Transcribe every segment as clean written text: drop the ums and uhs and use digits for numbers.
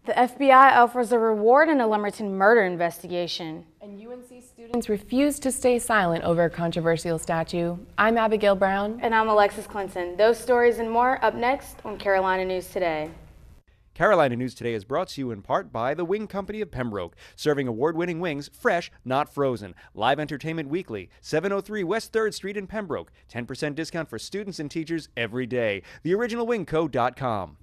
The FBI offers a reward in a Lumberton murder investigation. And UNC students refuse to stay silent over a controversial statue. I'm Abigail Brown. And I'm Alexis Clinton. Those stories and more up next on Carolina News Today. Carolina News Today is brought to you in part by the Wing Company of Pembroke, serving award-winning wings, fresh, not frozen. Live Entertainment Weekly, 703 West 3rd Street in Pembroke. 10% discount for students and teachers every day. TheOriginalWingCo.com.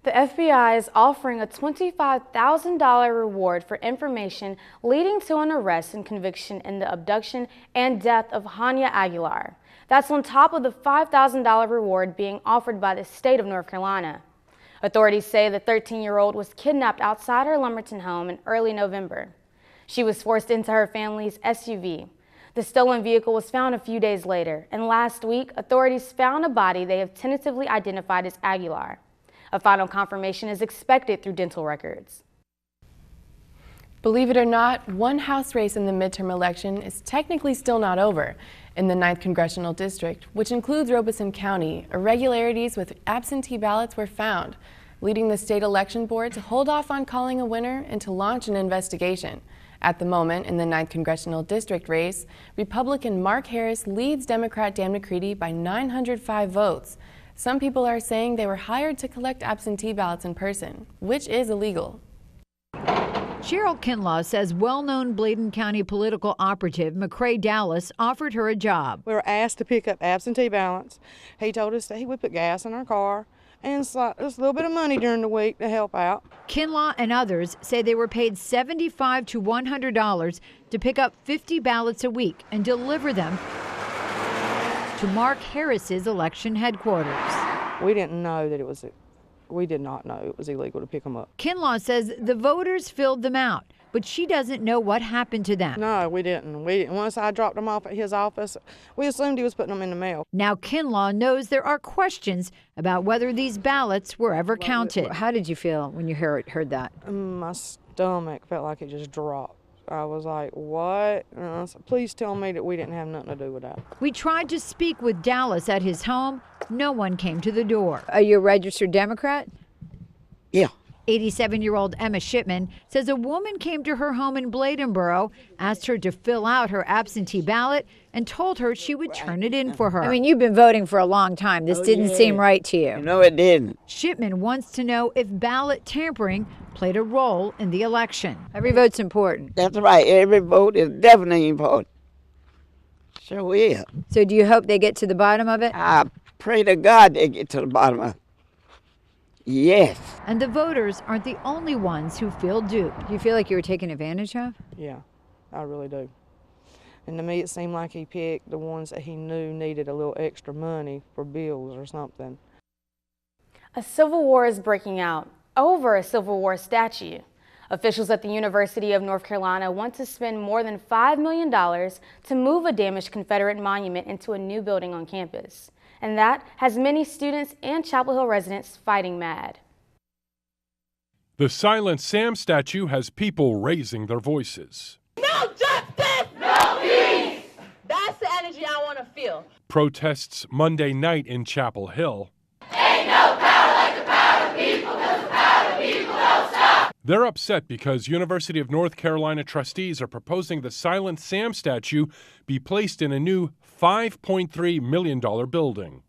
The FBI is offering a $25,000 reward for information leading to an arrest and conviction in the abduction and death of Hania Aguilar. That's on top of the $5,000 reward being offered by the state of North Carolina. Authorities say the 13-year-old was kidnapped outside her Lumberton home in early November. She was forced into her family's SUV. The stolen vehicle was found a few days later, and last week, authorities found a body they have tentatively identified as Aguilar. A final confirmation is expected through dental records. Believe it or not, one House race in the midterm election is technically still not over. In the 9th Congressional District, which includes Robeson County, irregularities with absentee ballots were found, leading the state election board to hold off on calling a winner and to launch an investigation. At the moment, in the 9th Congressional District race, Republican Mark Harris leads Democrat Dan McCready by 905 votes. Some people are saying they were hired to collect absentee ballots in person, which is illegal. Cheryl Kinlaw says well-known Bladen County political operative McCrae Dallas offered her a job. We were asked to pick up absentee ballots. He told us that he would put gas in our car and just a little bit of money during the week to help out. Kinlaw and others say they were paid $75 to $100 to pick up 50 ballots a week and deliver them to Mark Harris's election headquarters. We didn't know that we did not know it was illegal to pick them up. Kinlaw says the voters filled them out, but she doesn't know what happened to them. No, we didn't. Once I dropped them off at his office, we assumed he was putting them in the mail. Now Kinlaw knows there are questions about whether these ballots were ever counted. How did you feel when you heard that? My stomach felt like it just dropped. I was like, what? And I said, please tell me that we didn't have nothing to do with that. We tried to speak with Dallas at his home. No one came to the door. Are you a registered Democrat? Yeah. 87-year-old Emma Shipman says a woman came to her home in Bladenboro, asked her to fill out her absentee ballot, and told her she would turn it in for her. I mean, you've been voting for a long time. This didn't seem right to you. No, it didn't. Shipman wants to know if ballot tampering played a role in the election. Every vote's important. That's right. Every vote is definitely important. Sure is. So do you hope they get to the bottom of it? I pray to God they get to the bottom of it. Yes. And the voters aren't the only ones who feel duped. Do you feel like you were taken advantage of? Yeah, I really do. And to me, it seemed like he picked the ones that he knew needed a little extra money for bills or something. A civil war is breaking out over a Civil War statue. Officials at the University of North Carolina want to spend more than $5 million to move a damaged Confederate monument into a new building on campus. And that has many students and Chapel Hill residents fighting mad. The Silent Sam statue has people raising their voices. No justice! No peace! That's the energy I want to feel. Protests Monday night in Chapel Hill. Ain't no power like the power of people, 'cause the power of people don't stop. They're upset because University of North Carolina trustees are proposing the Silent Sam statue be placed in a new $5.3 million building.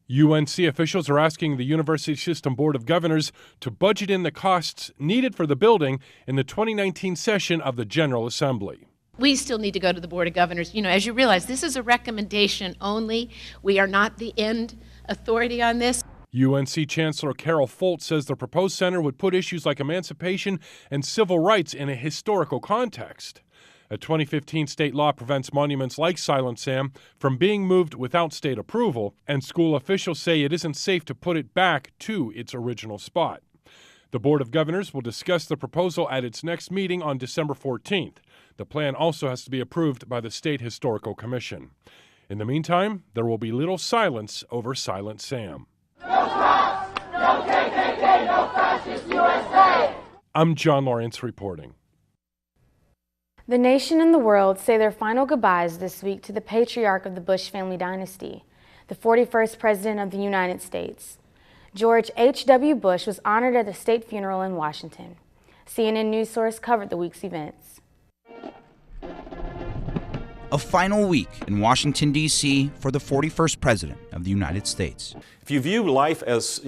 UNC officials are asking the University System Board of Governors to budget in the costs needed for the building in the 2019 session of the General Assembly. We still need to go to the Board of Governors. You know, as you realize, this is a recommendation only. We are not the end authority on this. UNC Chancellor Carol Folt says the proposed center would put issues like emancipation and civil rights in a historical context. A 2015 state law prevents monuments like Silent Sam from being moved without state approval, and school officials say it isn't safe to put it back to its original spot. The Board of Governors will discuss the proposal at its next meeting on December 14th. The plan also has to be approved by the State Historical Commission. In the meantime, there will be little silence over Silent Sam. No cops, no KKK, no fascist USA. I'm John Lawrence reporting. The nation and the world say their final goodbyes this week to the patriarch of the Bush family dynasty, the 41st President of the United States. George H.W. Bush was honored at a state funeral in Washington. CNN News Source covered the week's events. A final week in Washington, D.C. for the 41st President of the United States. If you view life as,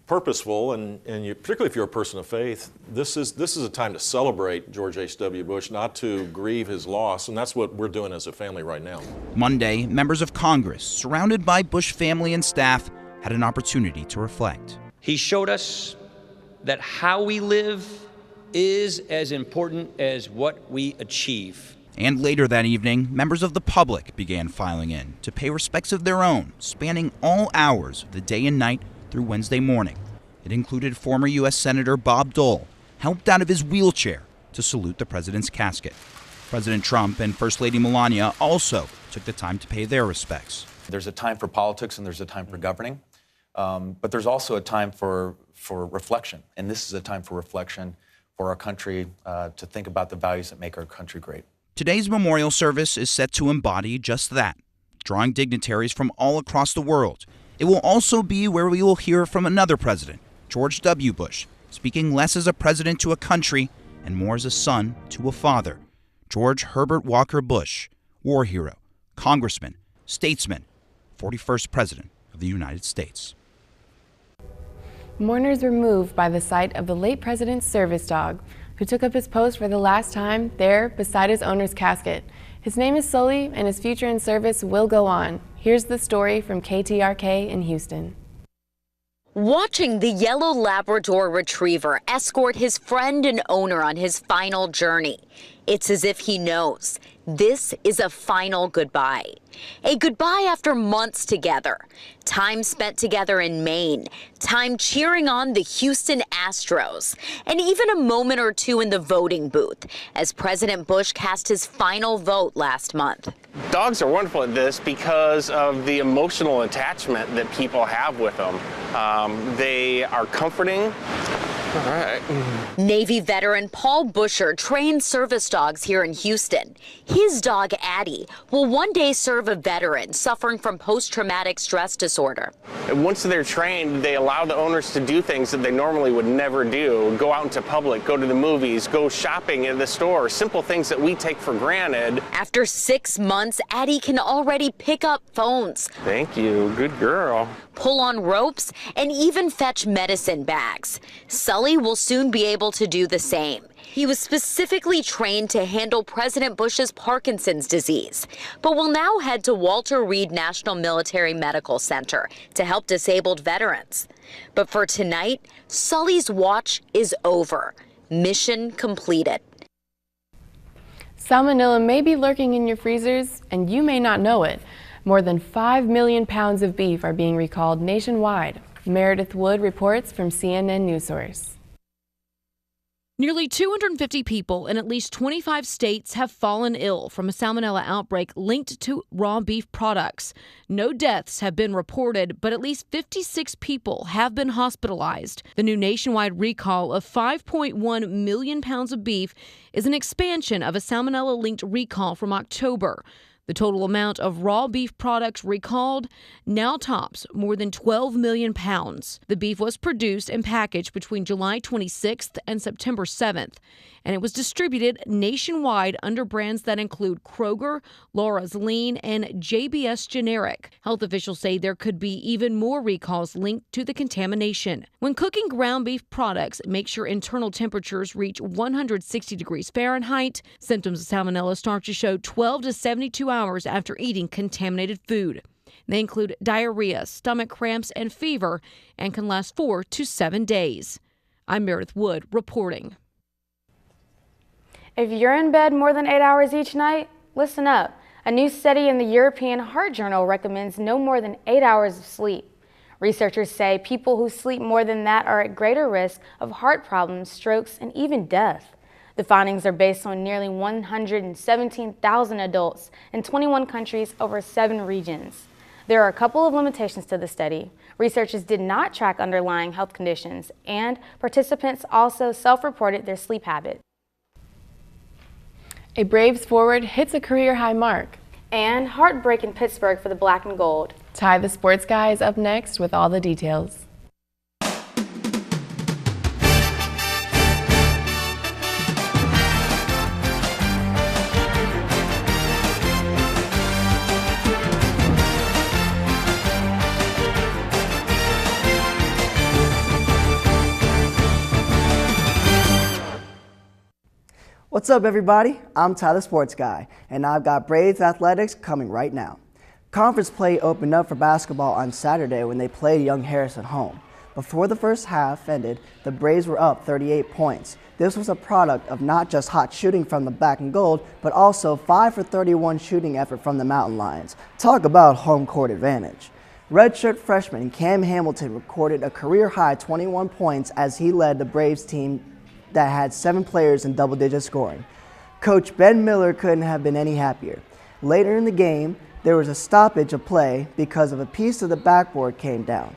purposeful, and particularly if you're a person of faith, this is a time to celebrate George H.W. Bush, not to grieve his loss, and that's what we're doing as a family right now. Monday, members of Congress, surrounded by Bush family and staff, had an opportunity to reflect. He showed us that how we live is as important as what we achieve. And later that evening, members of the public began filing in to pay respects of their own, spanning all hours of the day and night through Wednesday morning. It included former U.S. Senator Bob Dole, helped out of his wheelchair to salute the president's casket. President Trump and First Lady Melania also took the time to pay their respects. There's a time for politics and there's a time for governing, but there's also a time for reflection. And this is a time for reflection for our country, to think about the values that make our country great. Today's memorial service is set to embody just that, drawing dignitaries from all across the world. It will also be where we will hear from another president, George W. Bush, speaking less as a president to a country and more as a son to a father. George Herbert Walker Bush, war hero, congressman, statesman, 41st President of the United States. Mourners were moved by the sight of the late president's service dog, who took up his post for the last time there beside his owner's casket. His name is Sully, and his future in service will go on. Here's the story from KTRK in Houston. Watching the yellow Labrador Retriever escort his friend and owner on his final journey, it's as if he knows this is a final goodbye. A goodbye after months together, time spent together in Maine, time cheering on the Houston Astros, and even a moment or two in the voting booth as President Bush cast his final vote last month. Dogs are wonderful at this because of the emotional attachment that people have with them. They are comforting. All right. Navy veteran Paul Busher trains service dogs here in Houston. His dog, Addie, will one day serve a veteran suffering from post-traumatic stress disorder. Once they're trained, they allow the owners to do things that they normally would never do. Go out into public, go to the movies, go shopping at the store, simple things that we take for granted. After 6 months, Addie can already pick up phones. Thank you, good girl. Pull on ropes, and even fetch medicine bags. Sully will soon be able to do the same. He was specifically trained to handle President Bush's Parkinson's disease, but will now head to Walter Reed National Military Medical Center to help disabled veterans. But for tonight, Sully's watch is over. Mission completed. Salmonella may be lurking in your freezers, and you may not know it. More than 5 million pounds of beef are being recalled nationwide. Meredith Wood reports from CNN News Source. Nearly 250 people in at least 25 states have fallen ill from a salmonella outbreak linked to raw beef products. No deaths have been reported, but at least 56 people have been hospitalized. The new nationwide recall of 5.1 million pounds of beef is an expansion of a salmonella-linked recall from October. The total amount of raw beef products recalled now tops more than 12 million pounds. The beef was produced and packaged between July 26th and September 7th, and it was distributed nationwide under brands that include Kroger, Laura's Lean, and JBS Generic. Health officials say there could be even more recalls linked to the contamination. When cooking ground beef products, make sure internal temperatures reach 160 degrees Fahrenheit. Symptoms of salmonella start to show 12 to 72 hours after eating contaminated food. They include diarrhea, stomach cramps, and fever, and can last 4 to 7 days. I'm Meredith Wood reporting. If you're in bed more than 8 hours each night, listen up. A new study in the European Heart Journal recommends no more than 8 hours of sleep. Researchers say people who sleep more than that are at greater risk of heart problems, strokes, and even death. The findings are based on nearly 117,000 adults in 21 countries over 7 regions. There are a couple of limitations to the study. Researchers did not track underlying health conditions, and participants also self-reported their sleep habits. A Braves forward hits a career-high mark. And heartbreak in Pittsburgh for the Black and Gold. Ty the Sports Guy is up next with all the details. What's up, everybody? I'm Ty the Sports Guy, and I've got Braves athletics coming right now. Conference play opened up for basketball on Saturday when they played Young Harris at home. Before the first half ended, the Braves were up 38 points. This was a product of not just hot shooting from the Black and Gold, but also 5 for 31 shooting effort from the Mountain Lions. Talk about home court advantage. Redshirt freshman Cam Hamilton recorded a career-high 21 points as he led the Braves team that had 7 players in double-digit scoring. Coach Ben Miller couldn't have been any happier. Later in the game, there was a stoppage of play because of a piece of the backboard came down.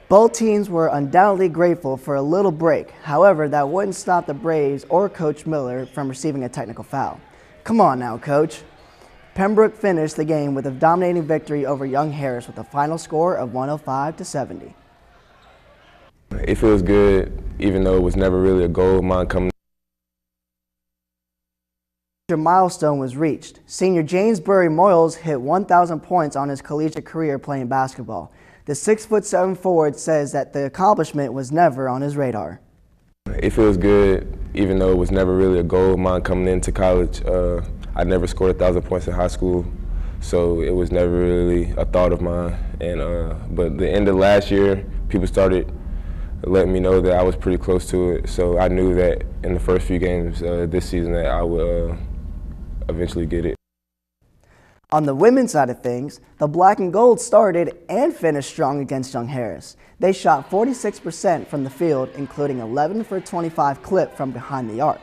Both teams were undoubtedly grateful for a little break. However, that wouldn't stop the Braves or Coach Miller from receiving a technical foul. Come on now, Coach. Pembroke finished the game with a dominating victory over Young Harris with a final score of 105-70. It feels good, even though it was never really a goal of mine coming. A milestone was reached. Senior James Burry Moyles hit 1,000 points on his collegiate career playing basketball. The 6'7" forward says that the accomplishment was never on his radar. It feels good, even though it was never really a goal of mine coming into college. I never scored 1,000 points in high school, so it was never really a thought of mine. But the end of last year, people started letting me know that I was pretty close to it. So I knew that in the first few games this season that I would eventually get it. On the women's side of things, the Black and Gold started and finished strong against Young Harris. They shot 46% from the field, including 11 for 25 clip from behind the arc.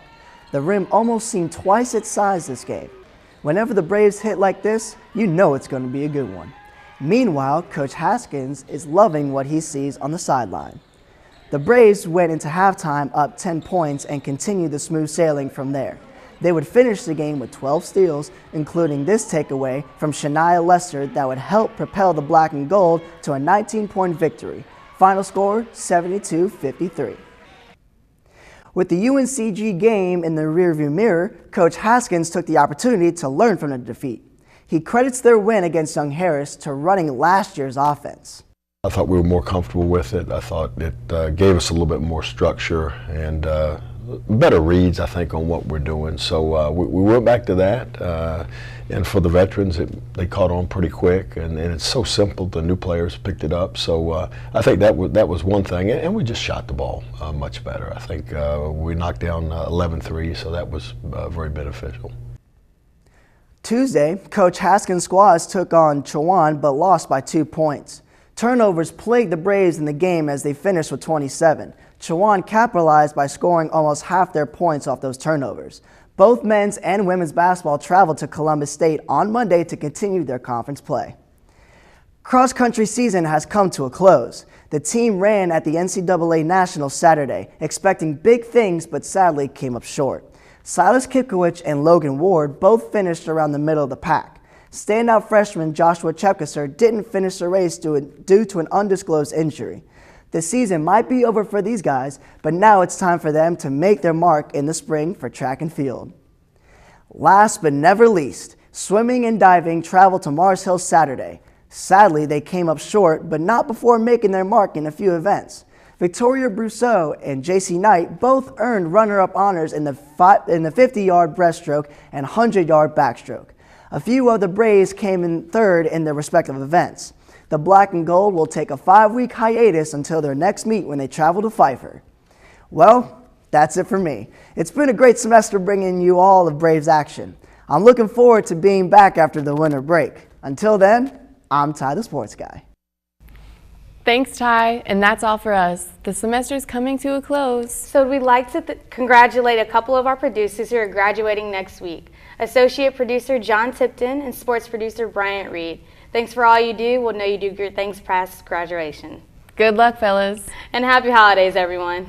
The rim almost seemed twice its size this game. Whenever the Braves hit like this, you know it's going to be a good one. Meanwhile, Coach Haskins is loving what he sees on the sideline. The Braves went into halftime up 10 points and continued the smooth sailing from there. They would finish the game with 12 steals, including this takeaway from Shania Lester that would help propel the Black and Gold to a 19-point victory. Final score, 72-53. With the UNCG game in the rearview mirror, Coach Haskins took the opportunity to learn from the defeat. He credits their win against Young Harris to running last year's offense. I thought we were more comfortable with it. I thought it gave us a little bit more structure and better reads, I think, on what we're doing. So we went back to that. And for the veterans, they caught on pretty quick. And it's so simple. The new players picked it up. So I think that was one thing. And we just shot the ball much better. I think we knocked down 11 threes, so that was very beneficial. Tuesday, Coach Haskins' squads took on Chowan but lost by 2 points. Turnovers plagued the Braves in the game as they finished with 27. Chowan capitalized by scoring almost half their points off those turnovers. Both men's and women's basketball traveled to Columbus State on Monday to continue their conference play. Cross-country season has come to a close. The team ran at the NCAA Nationals Saturday, expecting big things but sadly came up short. Silas Kipkowicz and Logan Ward both finished around the middle of the pack. Standout freshman Joshua Chepkesser didn't finish the race due to an undisclosed injury. The season might be over for these guys, but now it's time for them to make their mark in the spring for track and field. Last but never least, swimming and diving traveled to Mars Hill Saturday. Sadly, they came up short, but not before making their mark in a few events. Victoria Brousseau and JC Knight both earned runner-up honors in the 50-yard breaststroke and 100-yard backstroke. A few of the Braves came in third in their respective events. The Black and Gold will take a 5-week hiatus until their next meet when they travel to Pfeiffer. Well, that's it for me. It's been a great semester bringing you all of Braves action. I'm looking forward to being back after the winter break. Until then, I'm Ty the Sports Guy. Thanks, Ty. And that's all for us. The semester's coming to a close. So we'd like to congratulate a couple of our producers who are graduating next week. Associate producer John Tipton and sports producer Bryant Reed. Thanks for all you do. We'll know you do great things past graduation. Good luck, fellas. And happy holidays, everyone.